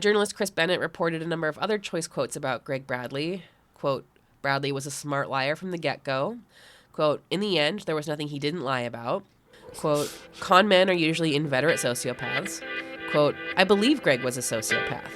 Journalist Chris Bennett reported a number of other choice quotes about Greg Bradley. Quote, Bradley was a smart liar from the get-go. Quote, in the end, there was nothing he didn't lie about. Quote, con men are usually inveterate sociopaths. Quote, I believe Greg was a sociopath.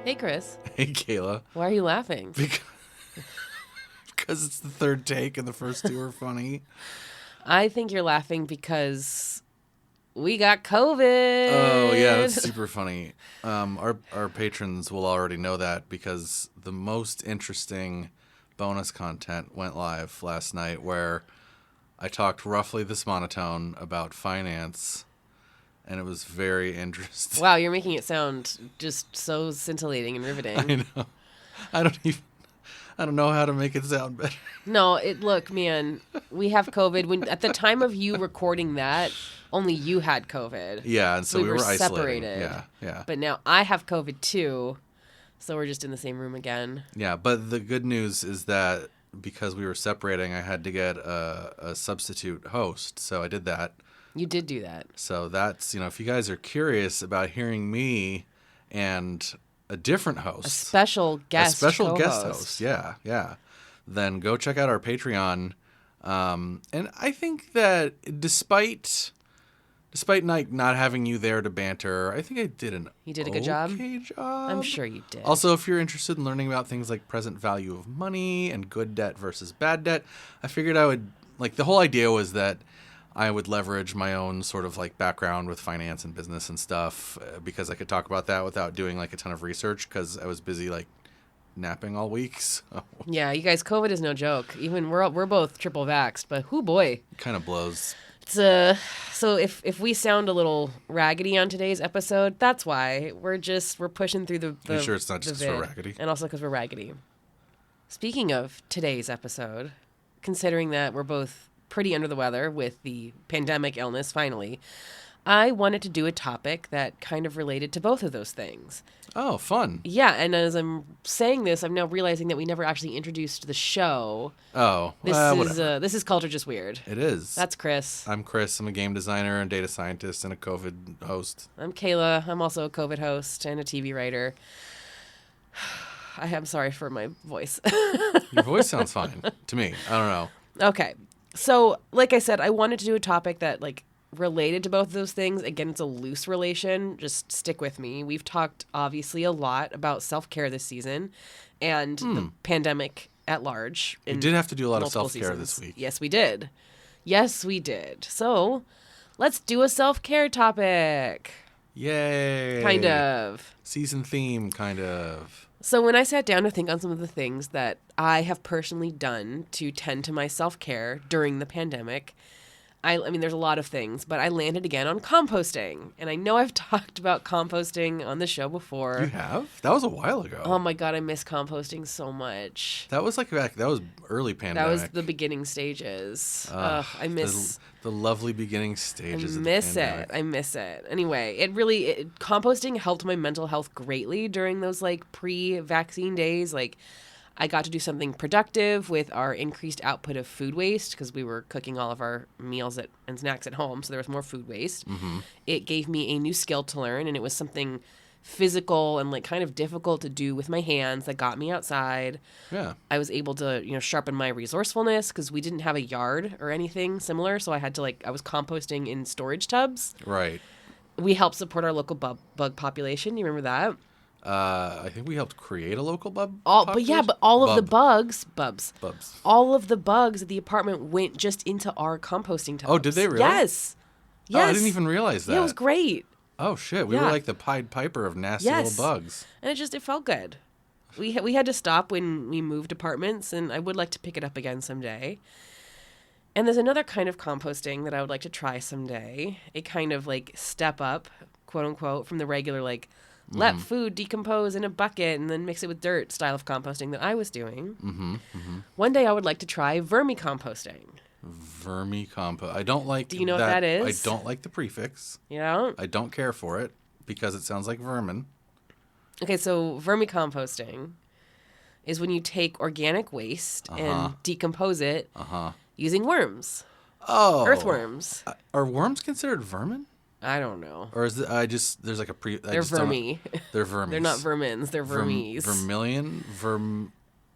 Hey, Chris. Hey, Kayla. Why are you laughing? Because it's the third take and the first two are funny. I think you're laughing because we got COVID. Oh, yeah, that's super funny. Our patrons will already know that because the most interesting bonus content went live last night where I talked roughly this monotone about finance. And it was very interesting. Wow, you're making it sound just so scintillating and riveting. I know. I don't know how to make it sound better. No, look, man, we have COVID. At the time of you recording that, only you had COVID. Yeah, and so we were separated. Yeah. But now I have COVID too, so we're just in the same room again. Yeah, but the good news is that because we were separating, I had to get a substitute host, so I did that. You did do that. So that's, if you guys are curious about hearing me and a different host. A special guest host. Yeah. Then go check out our Patreon. And I think that despite not having you there to banter, I think I did You did a good job? Okay job. I'm sure you did. Also, if you're interested in learning about things like present value of money and good debt versus bad debt, I figured I would, the whole idea was that I would leverage my own sort of background with finance and business and stuff because I could talk about that without doing a ton of research because I was busy napping all week. So. Yeah, you guys, COVID is no joke. Even we're both triple vaxxed, but whoo boy, it kind of blows. It's so if we sound a little raggedy on today's episode, that's why we're pushing through the. You sure it's not just for raggedy? And also because we're raggedy. Speaking of today's episode, considering that we're both pretty under the weather with the pandemic illness finally, I wanted to do a topic that kind of related to both of those things. Oh, fun. Yeah, and as I'm saying this, I'm now realizing that we never actually introduced the show. Oh, this is Culture Just Weird. It is. That's Chris. I'm Chris. I'm a game designer and data scientist and a COVID host. I'm Kayla. I'm also a COVID host and a TV writer. I'm sorry for my voice. Your voice sounds fine to me. I don't know. Okay. So, like I said, I wanted to do a topic that, related to both of those things. Again, it's a loose relation. Just stick with me. We've talked, obviously, a lot about self-care this season and the pandemic at large. We did have to do a lot of self-care this week. Yes, we did. So, let's do a self-care topic. Yay. Kind of. Season theme, kind of. So when I sat down to think on some of the things that I have personally done to tend to my self-care during the pandemic, I mean, there's a lot of things, but I landed again on composting. And I know I've talked about composting on the show before. You have? That was a while ago. Oh my God, I miss composting so much. That was that was early pandemic. That was the beginning stages. I miss the lovely beginning stages. I miss it. Anyway, composting helped my mental health greatly during those pre-vaccine days. I got to do something productive with our increased output of food waste because we were cooking all of our meals and snacks at home, so there was more food waste. Mm-hmm. It gave me a new skill to learn, and it was something physical and kind of difficult to do with my hands that got me outside. Yeah. I was able to, sharpen my resourcefulness because we didn't have a yard or anything similar, so I had to I was composting in storage tubs. Right. We helped support our local bug population. You remember that? I think we helped create a local population. But all of the bugs, all of the bugs at the apartment went just into our composting tubs. Oh, did they really? Yes. Oh, I didn't even realize that. Yeah, it was great. Oh shit, we were like the Pied Piper of nasty little bugs. And it felt good. We had to stop when we moved apartments, and I would like to pick it up again someday. And there's another kind of composting that I would like to try someday. A kind of step up, quote unquote, from the regular let food decompose in a bucket and then mix it with dirt style of composting that I was doing. One day I would like to try vermicomposting. Vermicompost. I don't like Do you know what that is? I don't like the prefix. You know? I don't care for it because it sounds like vermin. Okay, so vermicomposting is when you take organic waste and decompose it using worms. Oh. Earthworms. Are worms considered vermin? I don't know. Or is it, there's like a They're vermi. They're vermis. They're not vermins. They're vermes. Vermilion?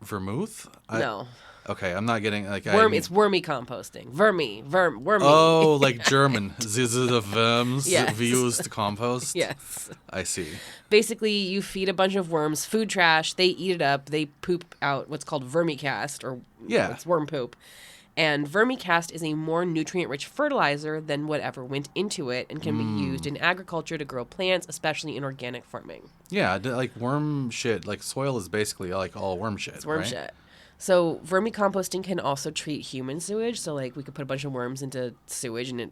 Vermouth? No. Okay, I'm not getting like It's wormy composting. Wormy. Oh, like German. These are the worms Yes. we use to compost. Yes. I see. Basically, you feed a bunch of worms food trash. They eat it up. They poop out what's called vermicast, or it's worm poop. And vermicast is a more nutrient-rich fertilizer than whatever went into it and can be used in agriculture to grow plants, especially in organic farming. Yeah, like worm shit. Like soil is basically like all worm shit. It's worm right? shit. So vermicomposting can also treat human sewage. So like we could put a bunch of worms into sewage and it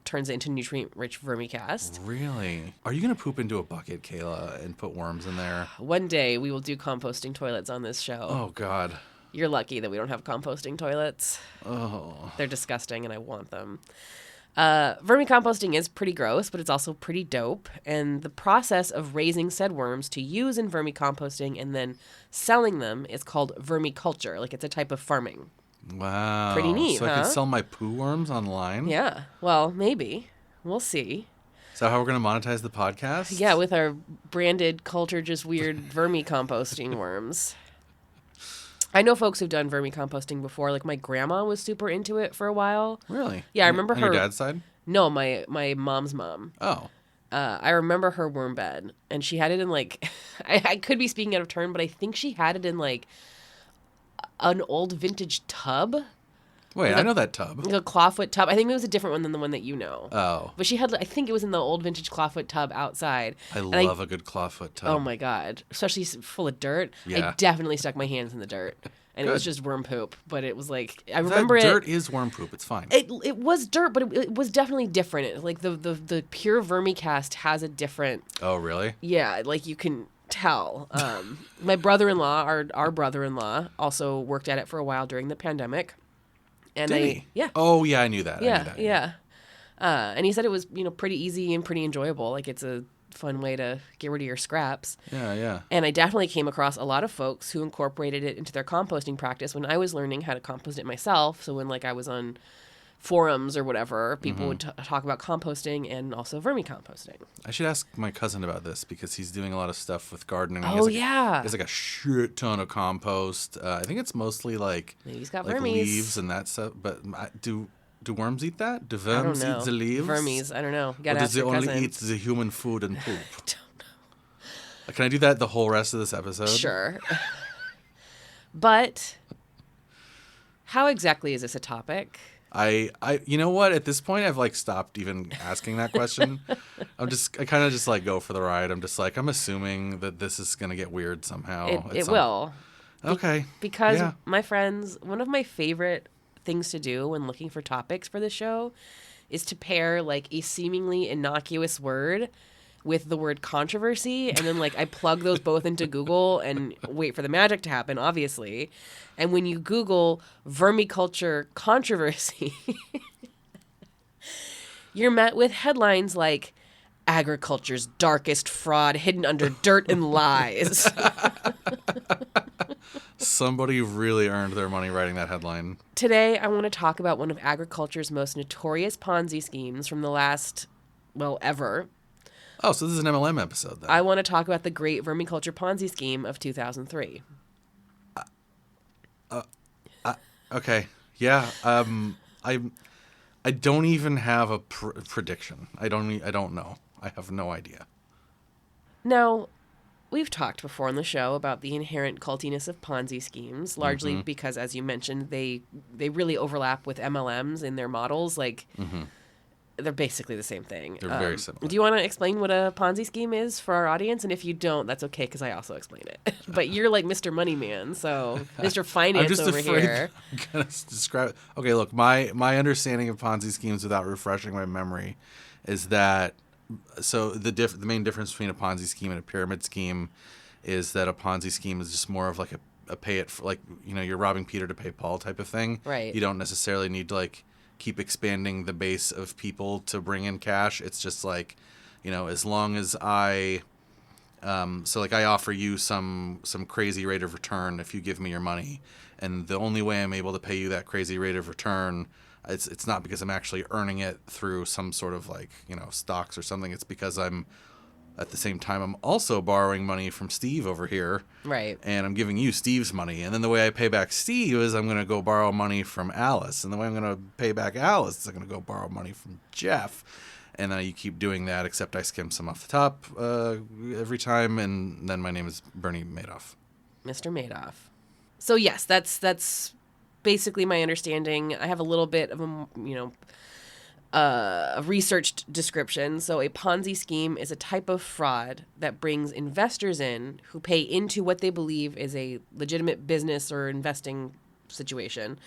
turns it into nutrient-rich vermicast. Really? Are you going to poop into a bucket, Kayla, and put worms in there? One day we will do composting toilets on this show. Oh, God. You're lucky that we don't have composting toilets. Oh. They're disgusting and I want them. Vermicomposting is pretty gross, but it's also pretty dope. And the process of raising said worms to use in vermicomposting and then selling them is called vermiculture. Like it's a type of farming. Wow. Pretty neat, So huh? I can sell my poo worms online? Yeah. Well, maybe. We'll see. Is that how we're going to monetize the podcast? Yeah, with our branded culture just weird vermicomposting worms. I know folks who've done vermicomposting before. Like my grandma was super into it for a while. Really? Yeah, I remember her. On your dad's side? No, my mom's mom. Oh. I remember her worm bed, and she had it in like, I could be speaking out of turn, but I think she had it in like an old vintage tub. Wait, I know that tub. Like a clawfoot tub. I think it was a different one than the one that you know. Oh. But she had, I think it was in the old vintage clawfoot tub outside. I love a good clawfoot tub. Oh my God. Especially full of dirt. Yeah. I definitely stuck my hands in the dirt. And Good. it was just worm poop. But it was like, I remember that dirt is worm poop. It's fine. It was dirt, but it was definitely different. Like the pure vermicast has a different. Oh, really? Yeah, like you can tell. My brother-in-law, our brother-in-law, also worked at it for a while during the pandemic. And Did he? Yeah. Oh, yeah, I knew that. Yeah. And he said it was, pretty easy and pretty enjoyable. Like it's a fun way to get rid of your scraps. Yeah. And I definitely came across a lot of folks who incorporated it into their composting practice when I was learning how to compost it myself. So when like I was on forums or whatever, people would talk about composting and also vermicomposting. I should ask my cousin about this because he's doing a lot of stuff with gardening. Oh, yeah. He has like a shit ton of compost. I think it's mostly like, Maybe he's got like vermies. leaves and that stuff. But do worms eat that? Do I don't worms know. eat the leaves? Vermies, I don't know. You gotta Or ask does it your only cousin. eat the human food and poop? I don't know. Can I do that the whole rest of this episode? Sure. But how exactly is this a topic? I you know what? At this point, I've like stopped even asking that question. I kind of just like go for the ride. I'm just like, I'm assuming that this is gonna get weird somehow. It will. Okay. Because, Yeah. my friends, one of my favorite things to do when looking for topics for the show is to pair like a seemingly innocuous word with the word controversy, and then like I plug those both into Google and wait for the magic to happen, obviously. And when you Google vermiculture controversy, you're met with headlines like agriculture's darkest fraud hidden under dirt and lies. Somebody really earned their money writing that headline. Today, I want to talk about one of agriculture's most notorious Ponzi schemes from the last, ever. Oh, so this is an MLM episode then. I want to talk about the great vermiculture Ponzi scheme of 2003. Okay. Yeah. I don't even have a prediction. I don't know. I have no idea. Now, we've talked before on the show about the inherent cultiness of Ponzi schemes, largely because, as you mentioned, they really overlap with MLMs in their models. Like, they're basically the same thing. They're very similar. Do you want to explain what a Ponzi scheme is for our audience? And if you don't, that's okay, because I also explain it. But you're like Mr. Moneyman, so Mr. Finance I'm just over afraid here. I'm gonna describe it. Okay, look, my understanding of Ponzi schemes without refreshing my memory is that So the main difference between a Ponzi scheme and a pyramid scheme is that a Ponzi scheme is just more of like a pay it for, like, you know, you're robbing Peter to pay Paul type of thing. Right. You don't necessarily need to like keep expanding the base of people to bring in cash. It's just like, you know, as long as I offer you some crazy rate of return if you give me your money, and the only way I'm able to pay you that crazy rate of return, it's not because I'm actually earning it through some sort of like, you know, stocks or something. It's because I'm at the same time I'm also borrowing money from Steve over here, Right. and I'm giving you Steve's money, and then the way I pay back Steve is I'm going to go borrow money from Alice, and the way I'm going to pay back Alice is I'm going to go borrow money from Jeff. And then you keep doing that, except I skim some off the top every time, and then my name is Bernie Madoff. Mr. Madoff. So yes, that's basically my understanding. I have a little bit of a researched description. So a Ponzi scheme is a type of fraud that brings investors in who pay into what they believe is a legitimate business or investing situation.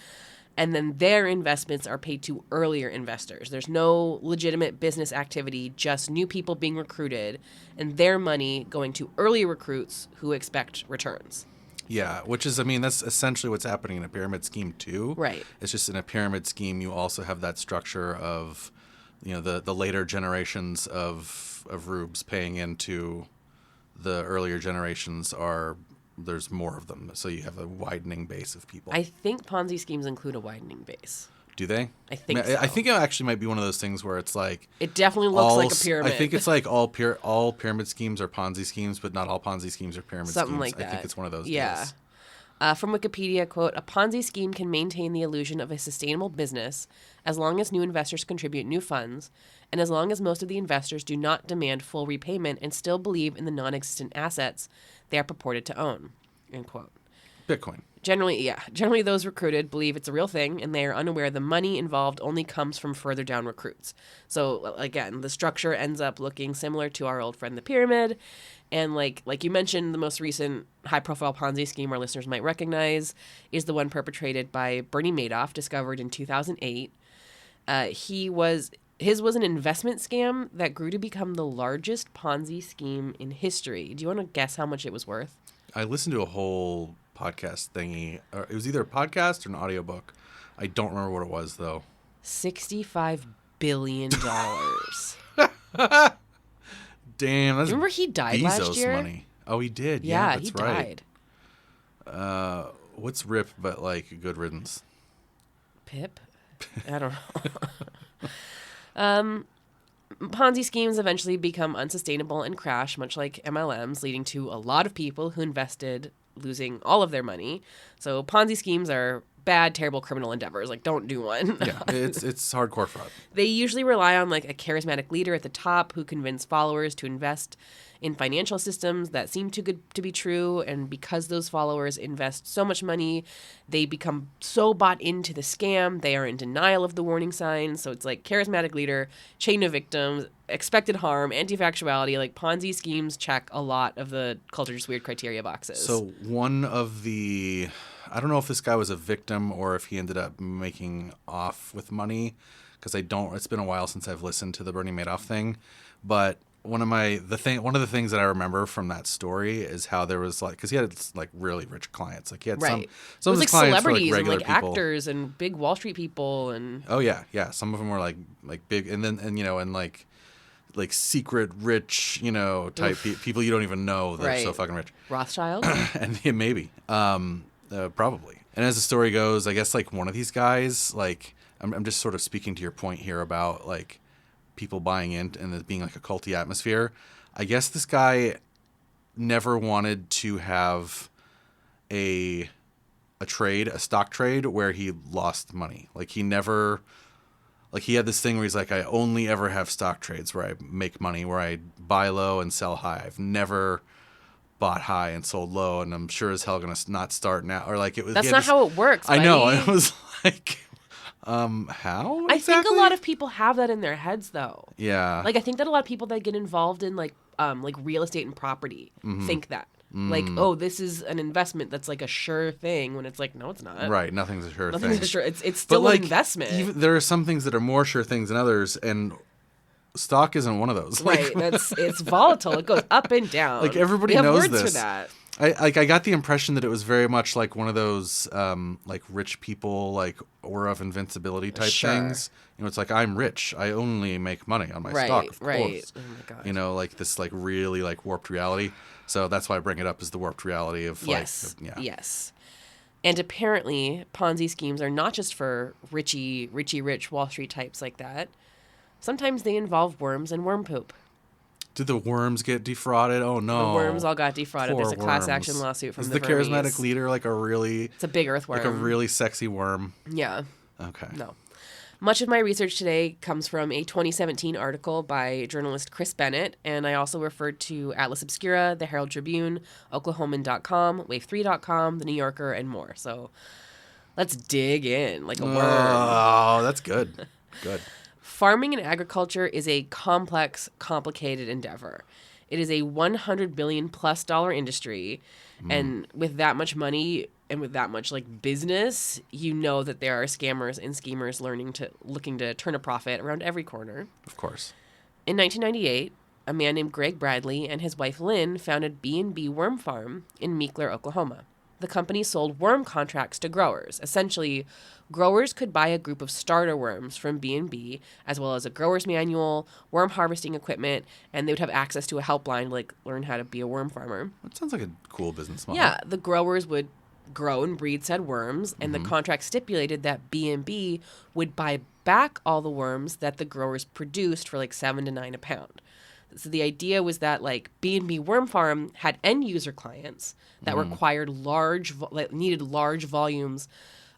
And then their investments are paid to earlier investors. There's no legitimate business activity, just new people being recruited and their money going to early recruits who expect returns. Yeah, which is, I mean, that's essentially what's happening in a pyramid scheme too. Right. It's just in a pyramid scheme, you also have that structure of, you know, the later generations of rubes paying into the earlier generations there's more of them. So you have a widening base of people. I think Ponzi schemes include a widening base. Do they? I think so. I think it actually might be one of those things where it's like... It definitely looks like a pyramid. I think it's like all pyramid schemes are Ponzi schemes, but not all Ponzi schemes are pyramid schemes. Something like that. I think it's one of those deals. From Wikipedia, quote, a Ponzi scheme can maintain the illusion of a sustainable business as long as new investors contribute new funds, and as long as most of the investors do not demand full repayment and still believe in the non-existent assets they are purported to own, end quote. Bitcoin. Generally those recruited believe it's a real thing, and they are unaware the money involved only comes from further down recruits. So, again, the structure ends up looking similar to our old friend the pyramid. And like you mentioned, the most recent high-profile Ponzi scheme our listeners might recognize is the one perpetrated by Bernie Madoff, discovered in 2008. His was an investment scam that grew to become the largest Ponzi scheme in history. Do you want to guess how much it was worth? I listened to a whole podcast thingy. It was either a podcast or an audiobook. I don't remember what it was, though. $65 billion. Damn, that's remember he died Bezos last year? Money. Oh, he did. Yeah, that's he right. died. What's RIP but like good riddance? Pip? I don't know. Ponzi schemes eventually become unsustainable and crash, much like MLMs, leading to a lot of people who invested losing all of their money. So Ponzi schemes are bad, terrible criminal endeavors. Like, don't do one. Yeah, it's hardcore fraud. They usually rely on like a charismatic leader at the top who convince followers to invest in financial systems that seem too good to be true. And because those followers invest so much money, they become so bought into the scam, they are in denial of the warning signs. So it's like charismatic leader, chain of victims, expected harm, anti-factuality. Like, Ponzi schemes check a lot of the culture just weird criteria boxes. So one of the... I don't know if this guy was a victim or if he ended up making off with money, because it's been a while since I've listened to the Bernie Madoff thing. But one of the things that I remember from that story is how there was like, because he had like really rich clients. Like he had some of his clients were like regular and like people. Actors and big Wall Street people and oh yeah. Some of them were like big and you know and like secret rich, you know, type people you don't even know that are so fucking rich. Rothschild? And yeah, maybe. Probably. And as the story goes, I guess like one of these guys, like I'm just sort of speaking to your point here about like people buying in and it being like a culty atmosphere. I guess this guy never wanted to have a stock trade where he lost money. Like he never, like he had this thing where he's like, I only ever have stock trades where I make money, where I buy low and sell high. I've never bought high and sold low, and I'm sure as hell gonna not start now. Or like it was. That's not how it works. I know. And it was like, how? I think a lot of people have that in their heads, though. Yeah. Like I think that a lot of people that get involved in like real estate and property think that. Like, oh, this is an investment that's like a sure thing, when it's like, no, it's not. Right, nothing's a sure thing. Nothing's a sure. It's still an investment. There are some things that are more sure things than others, and stock isn't one of those. Right. It's volatile. It goes up and down. Like everybody we have knows words this. For that. I got the impression that it was very much like one of those like rich people like aura of invincibility type things. You know, it's like, I'm rich. I only make money on my stock. Of course. Oh my God. You know, like this like really like warped reality. So that's why I bring it up, is the warped reality of yes. like Yes. And apparently Ponzi schemes are not just for rich Wall Street types like that. Sometimes they involve worms and worm poop. Did the worms get defrauded? Oh no. The worms all got defrauded. Poor There's a class worms. action lawsuit from Is the the Vermies. charismatic leader like a really... It's a big earthworm. Like a really sexy worm? Yeah. Okay. No. Much of my research today comes from a 2017 article by journalist Chris Bennett, and I also referred to Atlas Obscura, the Herald Tribune, Oklahoman.com, Wave3.com, the New Yorker, and more. So let's dig in like a worm. Oh, that's good. Good. Farming and agriculture is a complex, complicated endeavor. It is a $100 billion plus industry, and with that much money and with that much like business, you know that there are scammers and schemers looking to turn a profit around every corner. Of course. In 1998, a man named Greg Bradley and his wife Lynn founded B&B Worm Farm in Meekler, Oklahoma. The company sold worm contracts to growers. Essentially, growers could buy a group of starter worms from B&B, as well as a grower's manual, worm harvesting equipment, and they would have access to a helpline to like learn how to be a worm farmer. That sounds like a cool business model. Yeah, the growers would grow and breed said worms, and the contract stipulated that B&B would buy back all the worms that the growers produced for like $7 to $9 a pound. So the idea was that like B&B Worm Farm had end user clients that required needed large volumes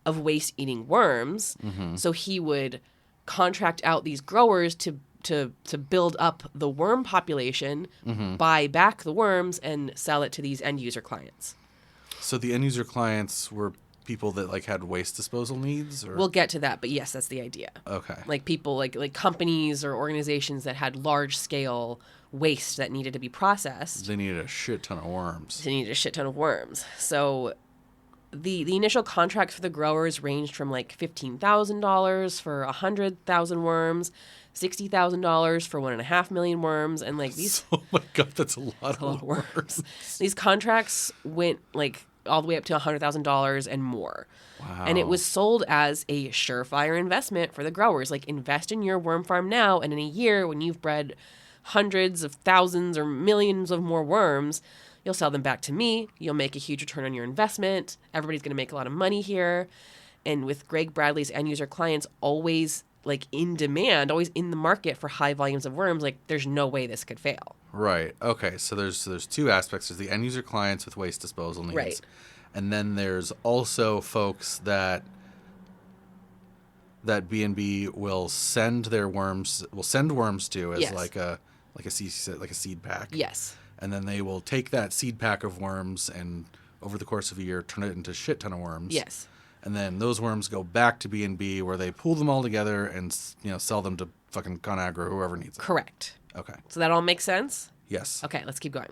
of waste eating worms. So he would contract out these growers to build up the worm population, buy back the worms, and sell it to these end user clients. So the end user clients were people that like had waste disposal needs, or We'll get to that, but yes, that's the idea. okay. Like people like companies or organizations that had large scale waste that needed to be processed. They needed a shit ton of worms. They needed a shit ton of worms. So the initial contracts for the growers ranged from like $15,000 for 100,000 worms, $60,000 for 1.5 million worms, and like these. Oh my God, that's a lot of worms. These contracts went like all the way up to $100,000 and more. Wow. And it was sold as a surefire investment for the growers. Like, invest in your worm farm now, and in a year, when you've bred hundreds of thousands or millions of more worms, you'll sell them back to me. You'll make a huge return on your investment. Everybody's going to make a lot of money here. And with Greg Bradley's end user clients always like in demand, always in the market for high volumes of worms, like there's no way this could fail. Right. Okay. So there's two aspects. There's the end user clients with waste disposal needs. Right. And then there's also folks that B&B will send worms to as Yes. like a seed pack. Yes. And then they will take that seed pack of worms and over the course of a year turn it into a shit ton of worms. Yes. And then those worms go back to B&B where they pool them all together and sell them to fucking ConAgra or whoever needs it. Correct. Okay. So that all makes sense? Yes. Okay, let's keep going.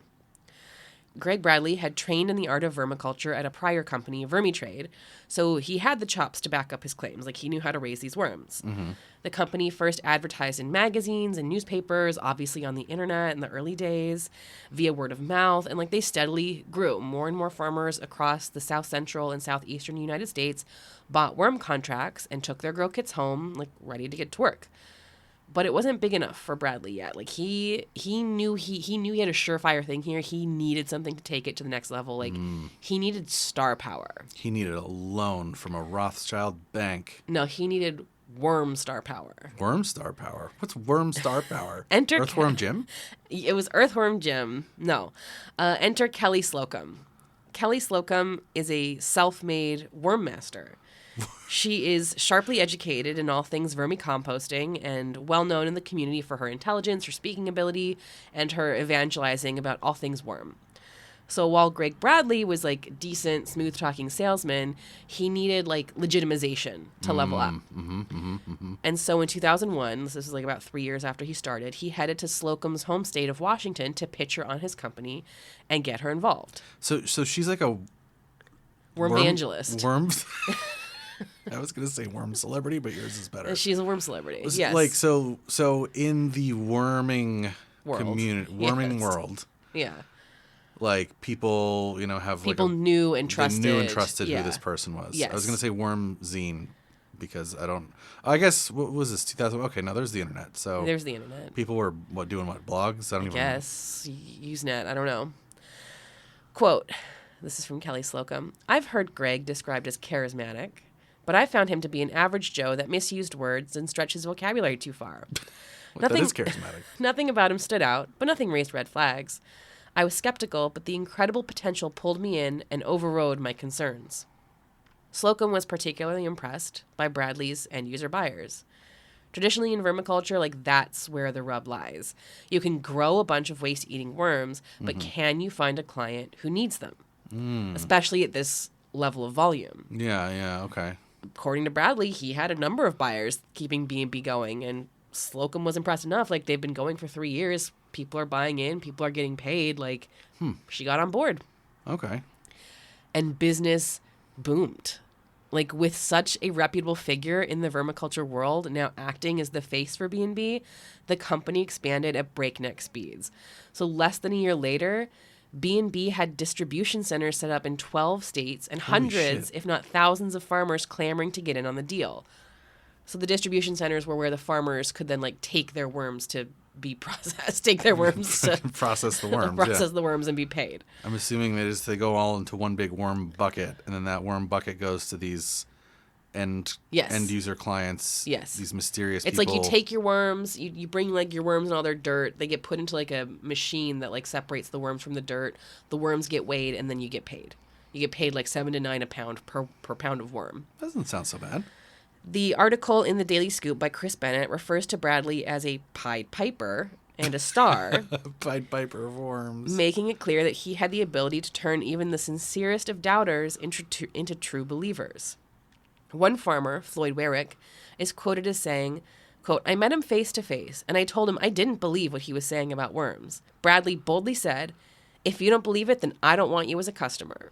Greg Bradley had trained in the art of vermiculture at a prior company, Vermitrade, so he had the chops to back up his claims. Like, he knew how to raise these worms. Mm-hmm. The company first advertised in magazines and newspapers, obviously on the internet in the early days, via word of mouth, and like they steadily grew. More and more farmers across the south central and southeastern United States bought worm contracts and took their grow kits home, like ready to get to work. But it wasn't big enough for Bradley yet. Like he knew he had a surefire thing here. He needed something to take it to the next level. Like he needed star power. He needed a loan from a Rothschild bank. No, he needed worm star power. Worm star power? What's worm star power? Enter Earthworm Jim? It was Earthworm Jim. No. Enter Kelly Slocum. Kelly Slocum is a self-made worm master. She is sharply educated in all things vermicomposting and well known in the community for her intelligence, her speaking ability, and her evangelizing about all things worm. So while Greg Bradley was like decent, smooth talking salesman, he needed like legitimization to level up. And so in 2001, this is like about 3 years after he started, he headed to Slocum's home state of Washington to pitch her on his company and get her involved. So she's like a Worm evangelist. Worms. I was going to say worm celebrity, but yours is better. She's a worm celebrity. Yes. Like, so in the worming community, world, yeah, like people, have people like knew and trusted who this person was. Yes. I was going to say worm zine because I guess, what was this, 2000? Okay, now there's the internet. So there's the internet. People were doing blogs? I guess. Usenet, I don't know. Quote, this is from Kelly Slocum. I've heard Greg described as charismatic, but I found him to be an average Joe that misused words and stretched his vocabulary too far. That is charismatic. Nothing about him stood out, but nothing raised red flags. I was skeptical, but the incredible potential pulled me in and overrode my concerns. Slocum was particularly impressed by Bradley's end-user buyers. Traditionally in vermiculture, like, that's where the rub lies. You can grow a bunch of waste-eating worms, but can you find a client who needs them? Especially at this level of volume. Yeah, okay. According to Bradley, he had a number of buyers keeping B&B going, and Slocum was impressed enough. Like, they've been going for 3 years. People are buying in. People are getting paid. Like, she got on board. Okay. And business boomed. Like, with such a reputable figure in the vermiculture world now acting as the face for B&B, the company expanded at breakneck speeds. So less than a year later, B&B had distribution centers set up in 12 states and hundreds, if not thousands, of farmers clamoring to get in on the deal. So the distribution centers were where the farmers could then, like, take their worms to be processed, take their worms to process the worms, process the worms and be paid. I'm assuming they go all into one big worm bucket, and then that worm bucket goes to these end user clients. Yes, these mysterious it's people. Like, you take your worms, you bring, like, your worms and all their dirt. They get put into, like, a machine that, like, separates the worms from the dirt. The worms get weighed, and then you get paid. You get paid like $7 to $9 a pound per pound of worm. Doesn't sound so bad. The article in the Daily Scoop by Chris Bennett refers to Bradley as a Pied Piper and a star. Pied Piper of worms. Making it clear that he had the ability to turn even the sincerest of doubters into true believers. One farmer, Floyd Warwick, is quoted as saying, quote, I met him face to face, and I told him I didn't believe what he was saying about worms. Bradley boldly said, if you don't believe it, then I don't want you as a customer.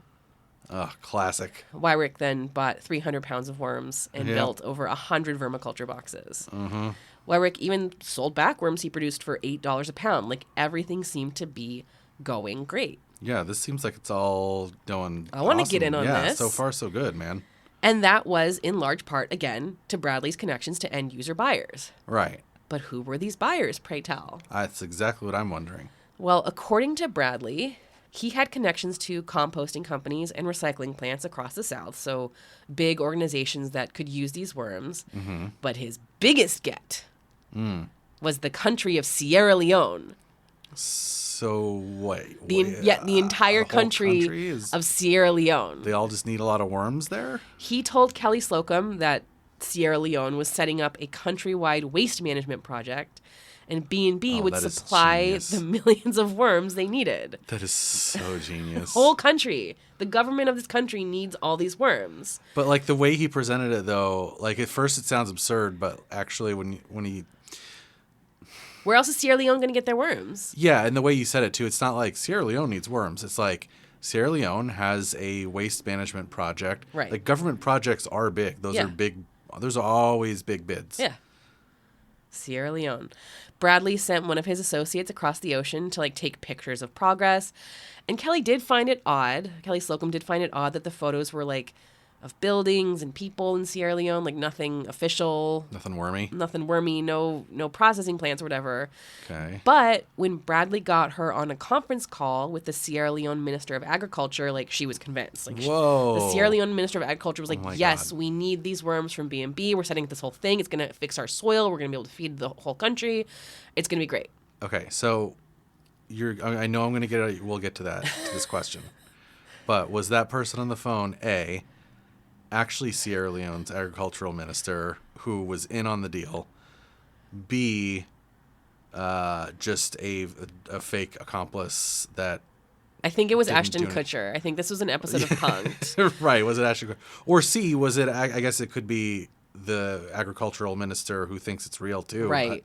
Oh, classic. Wyrick then bought 300 pounds of worms and built over 100 vermiculture boxes. Mm-hmm. Wyrick even sold back worms he produced for $8 a pound. Like, everything seemed to be going great. Yeah, this seems like it's all going I want to get in on this. Yeah, so far so good, man. And that was in large part, again, to Bradley's connections to end-user buyers. Right. But who were these buyers, pray tell? That's exactly what I'm wondering. Well, according to Bradley, he had connections to composting companies and recycling plants across the South, so big organizations that could use these worms. Mm-hmm. But his biggest get was the country of Sierra Leone. So wait. The entire country of Sierra Leone. They all just need a lot of worms there? He told Kelly Slocum that Sierra Leone was setting up a countrywide waste management project, and B&B would supply the millions of worms they needed. That is so genius. Whole country. The government of this country needs all these worms. But, like, the way he presented it, though, like, at first it sounds absurd, but actually when he... Where else is Sierra Leone going to get their worms? Yeah, and the way you said it, too, it's not like Sierra Leone needs worms. It's like Sierra Leone has a waste management project. Right. Like, government projects are big. Those are big. Those are always big bids. Yeah. Sierra Leone. Bradley sent one of his associates across the ocean to, like, take pictures of progress. And Kelly Slocum did find it odd that the photos were, like, of buildings and people in Sierra Leone, like, nothing official. Nothing wormy, no processing plants or whatever. Okay. But when Bradley got her on a conference call with the Sierra Leone Minister of Agriculture, like, she was convinced. Like, whoa. The Sierra Leone Minister of Agriculture was like, yes, God. We need these worms from B&B. We're setting up this whole thing. It's going to fix our soil. We're going to be able to feed the whole country. It's going to be great. Okay, so I know I'm going to we'll get to this question. But was that person on the phone, A, actually Sierra Leone's agricultural minister who was in on the deal, B, just a fake accomplice that... I think it was Ashton Kutcher. I think this was an episode of Punk'd. Right, was it Ashton Kutcher? Or C, was it, I guess it could be the agricultural minister who thinks it's real too. Right.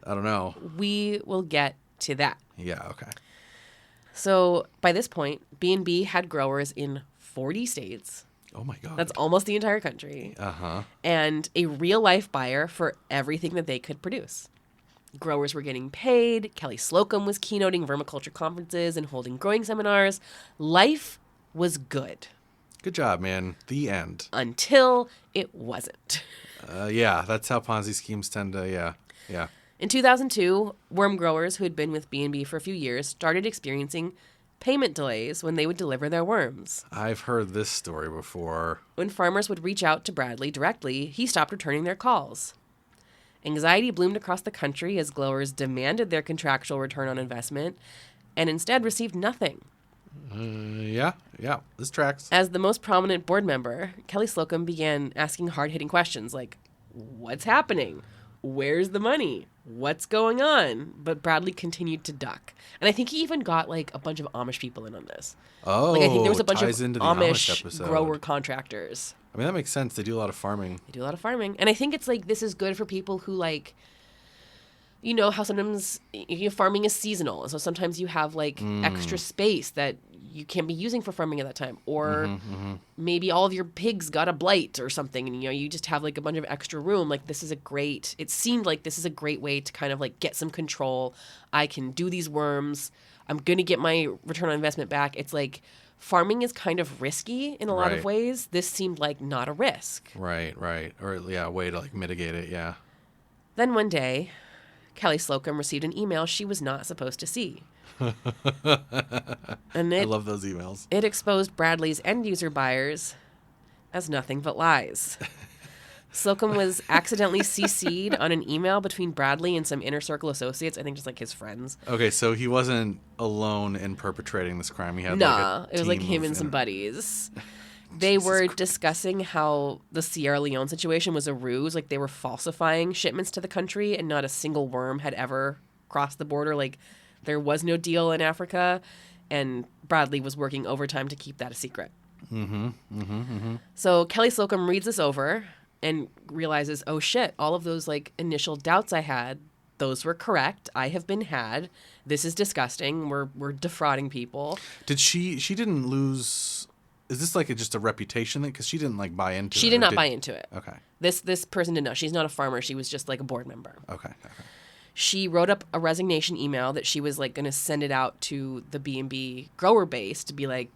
I don't know. We will get to that. Yeah, okay. So by this point, B&B had growers in 40 states. Oh, my God. That's almost the entire country. Uh-huh. And a real-life buyer for everything that they could produce. Growers were getting paid. Kelly Slocum was keynoting vermiculture conferences and holding growing seminars. Life was good. Good job, man. The end. Until it wasn't. Yeah, that's how Ponzi schemes tend to, yeah. In 2002, worm growers who had been with B&B for a few years started experiencing payment delays when they would deliver their worms. I've heard this story before. When farmers would reach out to Bradley directly, he stopped returning their calls. Anxiety bloomed across the country as growers demanded their contractual return on investment and instead received nothing. Yeah, this tracks. As the most prominent board member, Kelly Slocum began asking hard-hitting questions like, what's happening? Where's the money? What's going on? But Bradley continued to duck. And I think he even got like a bunch of Amish people in on this. Oh, like I think there was a bunch of ties into the Amish episode. grower contractors. I mean, that makes sense. They do a lot of farming. They do a lot of farming. And I think it's like this is good for people who like, you know, how sometimes farming is seasonal. And so sometimes you have like extra space that you can't be using for farming at that time. Or maybe all of your pigs got a blight or something. And, you know, you just have like a bunch of extra room. Like this is it seemed like this is a great way to kind of like get some control. I can do these worms. I'm going to get my return on investment back. It's like farming is kind of risky in a lot of ways. This seemed like not a risk. Right. Or, yeah, a way to like mitigate it, yeah. Then one day, Kelly Slocum received an email she was not supposed to see. And I love those emails. It exposed Bradley's end-user buyers as nothing but lies. Slocum was accidentally CC'd on an email between Bradley and some inner circle associates, I think just like his friends. Okay, so he wasn't alone in perpetrating this crime. He had it was like him and some buddies. They were discussing how the Sierra Leone situation was a ruse. Like they were falsifying shipments to the country and not a single worm had ever crossed the border. Like there was no deal in Africa and Bradley was working overtime to keep that a secret. So Kelly Slocum reads this over and realizes, oh shit, all of those like initial doubts I had, those were correct. I have been had. This is disgusting. We're defrauding people. Did she didn't lose... Is this like just a reputation thing? Because she didn't like buy into it. She did not buy into it. Okay. This person did not. She's not a farmer. She was just like a board member. Okay. She wrote up a resignation email that she was like going to send it out to the B&B grower base to be like,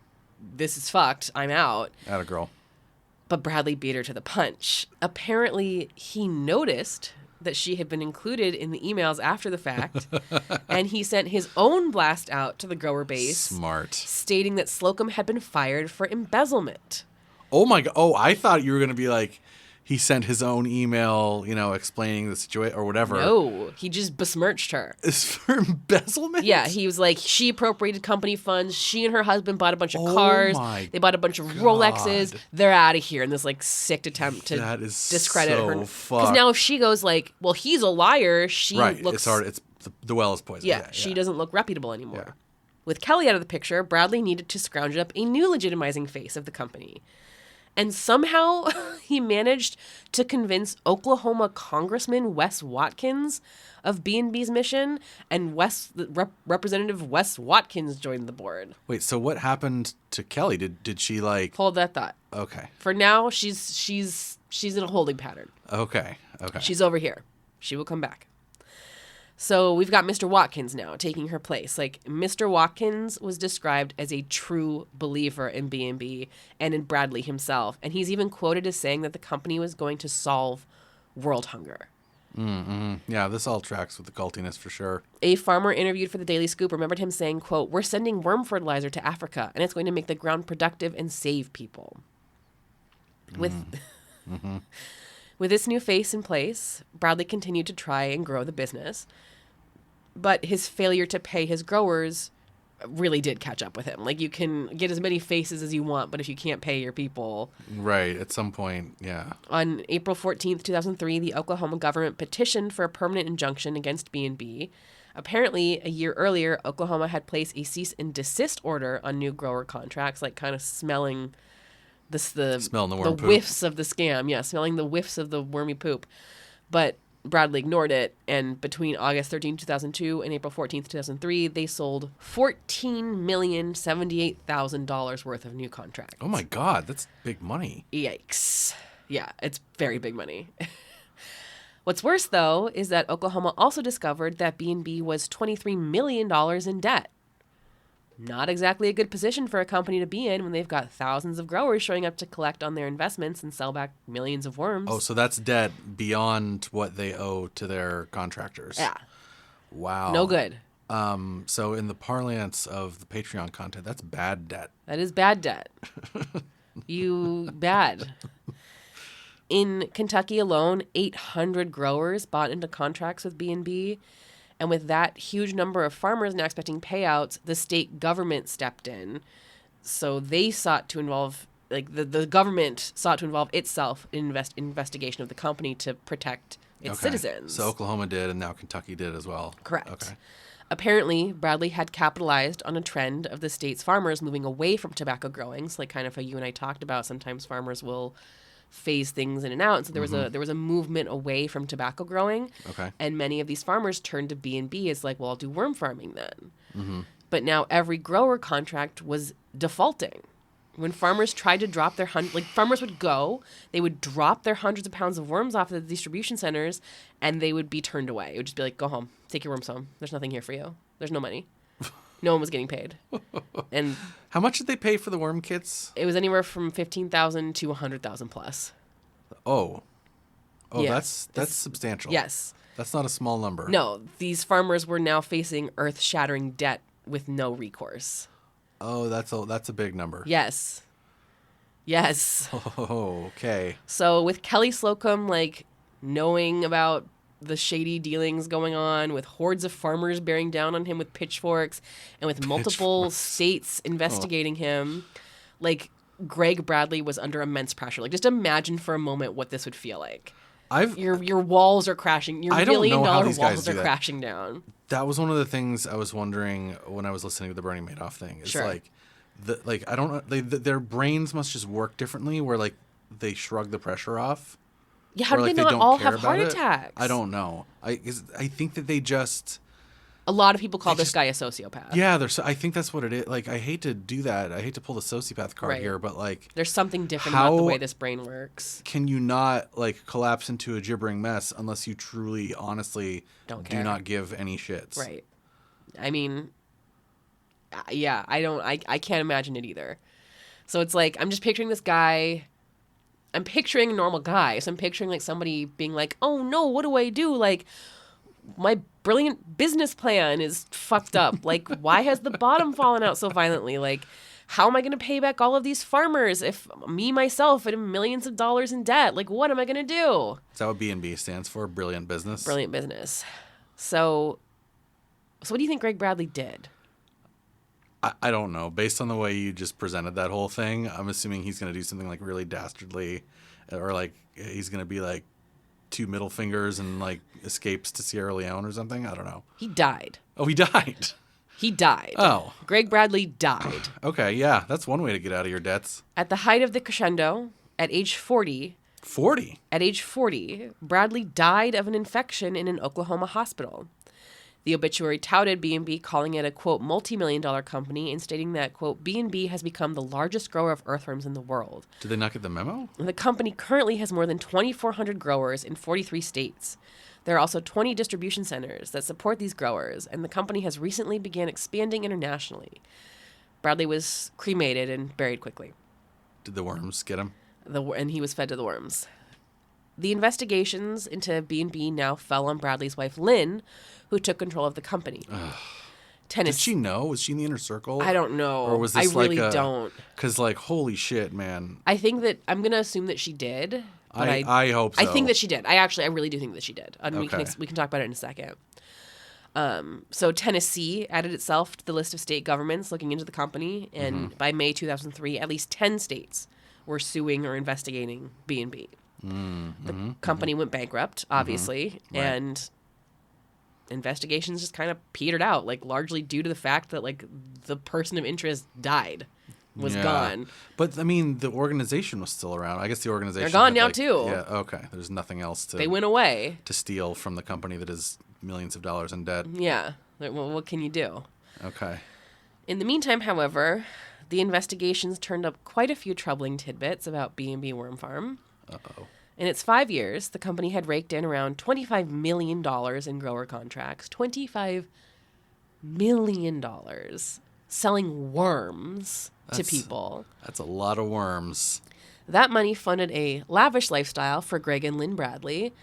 this is fucked. I'm out. Atta girl. But Bradley beat her to the punch. Apparently, he noticed that she had been included in the emails after the fact, and he sent his own blast out to the grower base. Smart. Stating that Slocum had been fired for embezzlement. Oh my God. Oh, I thought you were going to be like, he sent his own email, you know, explaining the situation or whatever. No, he just besmirched her. It's for embezzlement? Yeah, he was like, she appropriated company funds. She and her husband bought a bunch of cars. They bought a bunch of Rolexes. They're out of here in this like sick attempt to discredit her. Because now if she goes like, well, he's a liar, she looks... It's the well is poisoned. Yeah, she doesn't look reputable anymore. Yeah. With Kelly out of the picture, Bradley needed to scrounge up a new legitimizing face of the company. And somehow he managed to convince Oklahoma Congressman Wes Watkins of B&B's mission, and Representative Wes Watkins joined the board. Wait, so what happened to Kelly? Did she like... Hold that thought. Okay. For now, she's in a holding pattern. Okay. She's over here. She will come back. So we've got Mr. Watkins now taking her place. Like, Mr. Watkins was described as a true believer in B&B and in Bradley himself. And he's even quoted as saying that the company was going to solve world hunger. Mm-hmm. Yeah, this all tracks with the cultiness for sure. A farmer interviewed for the Daily Scoop remembered him saying, quote, "We're sending worm fertilizer to Africa, and it's going to make the ground productive and save people." With this new face in place, Bradley continued to try and grow the business. But his failure to pay his growers really did catch up with him. Like, you can get as many faces as you want, but if you can't pay your people... Right, at some point, yeah. On April 14th, 2003, the Oklahoma government petitioned for a permanent injunction against B&B. Apparently, a year earlier, Oklahoma had placed a cease and desist order on new grower contracts, like kind of smelling the worm poop. Whiffs of the scam. Yeah, smelling the whiffs of the wormy poop. But Bradley ignored it, and between August 13, 2002 and April 14, 2003, they sold $14,078,000 worth of new contracts. Oh my God, that's big money. Yikes. Yeah, it's very big money. What's worse, though, is that Oklahoma also discovered that B&B was $23 million in debt. Not exactly a good position for a company to be in when they've got thousands of growers showing up to collect on their investments and sell back millions of worms. Oh, so that's debt beyond what they owe to their contractors. Yeah. Wow. No good. So in the parlance of the Patreon content, that's bad debt. That is bad debt. You bad. In Kentucky alone, 800 growers bought into contracts with B&B. And with that huge number of farmers now expecting payouts, the state government stepped in. So they sought to involve, like the government sought to involve itself in investigation of the company to protect its citizens. So Oklahoma did, and now Kentucky did as well. Correct. Okay. Apparently, Bradley had capitalized on a trend of the state's farmers moving away from tobacco growing. So like kind of how you and I talked about, sometimes farmers will phase things in and out. And so there was a movement away from tobacco growing. Okay. And many of these farmers turned to B&B as like, well, I'll do worm farming then. Mm-hmm. But now every grower contract was defaulting. When farmers tried to drop their farmers would go, they would drop their hundreds of pounds of worms off at the distribution centers, and they would be turned away. It would just be like, go home, take your worms home. There's nothing here for you. There's no money. No one was getting paid. And how much did they pay for the worm kits? it was anywhere from $15,000 to $100,000 plus. Oh, Yeah. that's substantial. Yes. That's not a small number. No, these farmers were now facing earth-shattering debt with no recourse. Oh, that's a big number. Yes. Yes. Oh, okay. So with Kelly Slocum, like, knowing about the shady dealings going on, with hordes of farmers bearing down on him with pitchforks, and with multiple states investigating him, like, Greg Bradley was under immense pressure. Like, just imagine for a moment what this would feel like. Your walls are crashing. Your $1 million walls are crashing down. That was one of the things I was wondering when I was listening to the Bernie Madoff thing. It's like, I don't know. Their brains must just work differently, where like they shrug the pressure off. Yeah, how do they not all have heart attacks? I don't know. I think that they just. A lot of people call this guy a sociopath. Yeah, I think that's what it is. Like, I hate to do that. I hate to pull the sociopath card here, but like, there's something different about the way this brain works. Can you not like collapse into a gibbering mess unless you truly, honestly do not give any shits? Right. I mean, yeah, I can't imagine it either. So it's like, I'm just picturing this guy. I'm picturing a normal guy. So I'm picturing like somebody being like, oh no, what do I do? Like, my brilliant business plan is fucked up. Like, why has the bottom fallen out so violently? Like, how am I going to pay back all of these farmers if myself, am millions of dollars in debt? Like, what am I going to do? Is that what B&B stands for? Brilliant business? Brilliant business. So what do you think Greg Bradley did? I don't know. Based on the way you just presented that whole thing, I'm assuming he's going to do something like really dastardly, or like he's going to be like 2 middle fingers and like escapes to Sierra Leone or something. I don't know. He died. Oh, he died. He died. Oh. Greg Bradley died. Okay, yeah. That's one way to get out of your debts. At the height of the crescendo, at age 40. 40? At age 40, Bradley died of an infection in an Oklahoma hospital. The obituary touted B&B, calling it a, quote, multi-million-dollar company, and stating that, quote, B&B has become the largest grower of earthworms in the world. Did they not get the memo? The company currently has more than 2,400 growers in 43 states. There are also 20 distribution centers that support these growers, and the company has recently began expanding internationally. Bradley was cremated and buried quickly. Did the worms get him? And he was fed to the worms. The investigations into B&B now fell on Bradley's wife, Lynn, who took control of the company. Did she know? Was she in the inner circle? I don't know. Or was this don't. Because, like, holy shit, man. I think that I'm going to assume that she did. But I hope so. I think that she did. I really do think that she did. We can talk about it in a second. So Tennessee added itself to the list of state governments looking into the company. And by May 2003, at least 10 states were suing or investigating B&B. The company went bankrupt, obviously, and investigations just kind of petered out, like largely due to the fact that like the person of interest died. was gone. But I mean, the organization was still around. I guess the organization They're gone had, now like, too. Yeah. Okay. There's nothing else They went away to steal from the company that is millions of dollars in debt. Yeah. Well, what can you do? Okay. In the meantime, however, the investigations turned up quite a few troubling tidbits about B&B Worm Farm. Uh-oh. In its 5 years, the company had raked in around $25 million in grower contracts. $25 million selling worms to people. That's a lot of worms. That money funded a lavish lifestyle for Greg and Lynn Bradley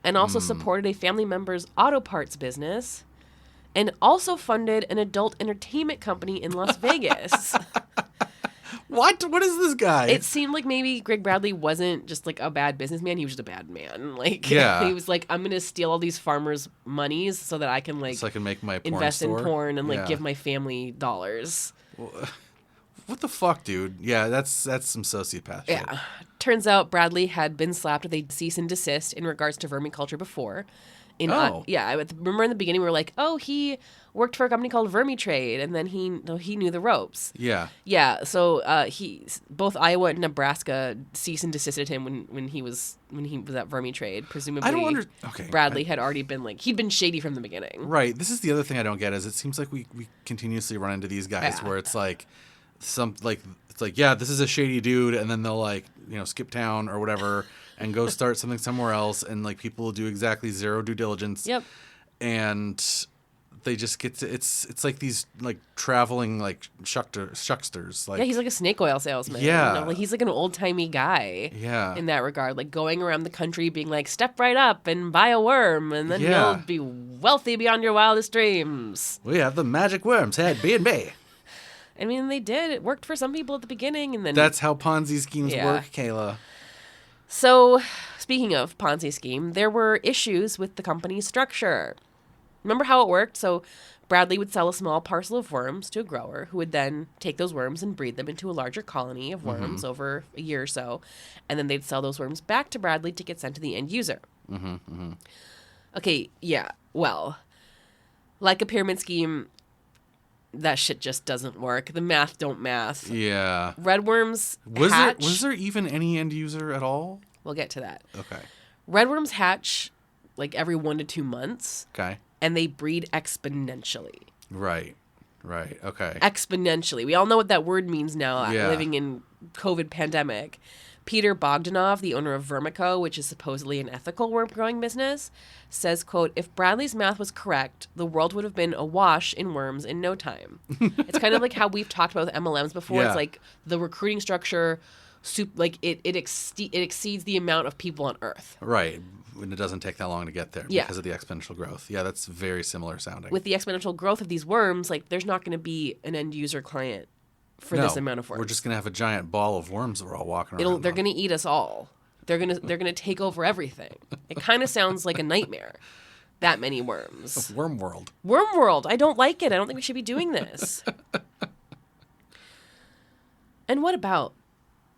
and also supported a family member's auto parts business and also funded an adult entertainment company in Las Vegas. What? What is this guy? It seemed like maybe Greg Bradley wasn't just like a bad businessman. He was just a bad man. Like, Yeah. He was like, I'm going to steal all these farmers' monies so that I can like so I can make my porn invest store? in porn and like Yeah. give my family dollars. What the fuck, dude? Yeah, that's some sociopath shit. Yeah. Turns out Bradley had been slapped with a cease and desist in regards to vermiculture before. Remember in the beginning we were like, oh, he worked for a company called Vermitrade, and then he knew the ropes. Yeah. Yeah. So both Iowa and Nebraska cease and desisted him when he was at Vermitrade. Presumably, I don't Okay. Bradley had already been like he'd been shady from the beginning. Right. This is the other thing I don't get is it seems like we continuously run into these guys where it's like yeah, this is a shady dude, and then they'll like, skip town or whatever and go start something somewhere else, and like people will do exactly zero due diligence. Yep. And they just get to it's like these like traveling like shucksters. Like, yeah, he's like a snake oil salesman. Yeah. Like he's like an old timey guy. Yeah. In that regard, like going around the country being like, step right up and buy a worm, and then you'll be wealthy beyond your wildest dreams. We have the magic worms at B&B. I mean, they did. It worked for some people at the beginning, and then That's how Ponzi schemes work, Kayla. So, speaking of Ponzi scheme, there were issues with the company's structure. Remember how it worked? So, Bradley would sell a small parcel of worms to a grower who would then take those worms and breed them into a larger colony of worms over a year or so. And then they'd sell those worms back to Bradley to get sent to the end user. Okay, yeah, well, like a pyramid scheme, that shit just doesn't work. The math don't math. Yeah. Red worms hatch. Was there even any end user at all? We'll get to that. Okay. Red worms hatch like every 1 to 2 months. Okay. And they breed exponentially. Right. Okay. Exponentially. We all know what that word means now, living in COVID pandemic. Peter Bogdanov, the owner of Vermico, which is supposedly an ethical worm growing business, says, quote, if Bradley's math was correct, the world would have been awash in worms in no time. It's kind of like how we've talked about with MLMs before. Yeah. It's like the recruiting structure, it exceeds the amount of people on Earth. Right. And it doesn't take that long to get there because of the exponential growth. Yeah, that's very similar sounding. With the exponential growth of these worms, like there's not going to be an end user client for this amount of worms. We're just gonna have a giant ball of worms that we're all walking around. They're gonna eat us all. They're gonna take over everything. It kind of sounds like a nightmare. That many worms. Worm world. Worm world. I don't like it. I don't think we should be doing this. And what about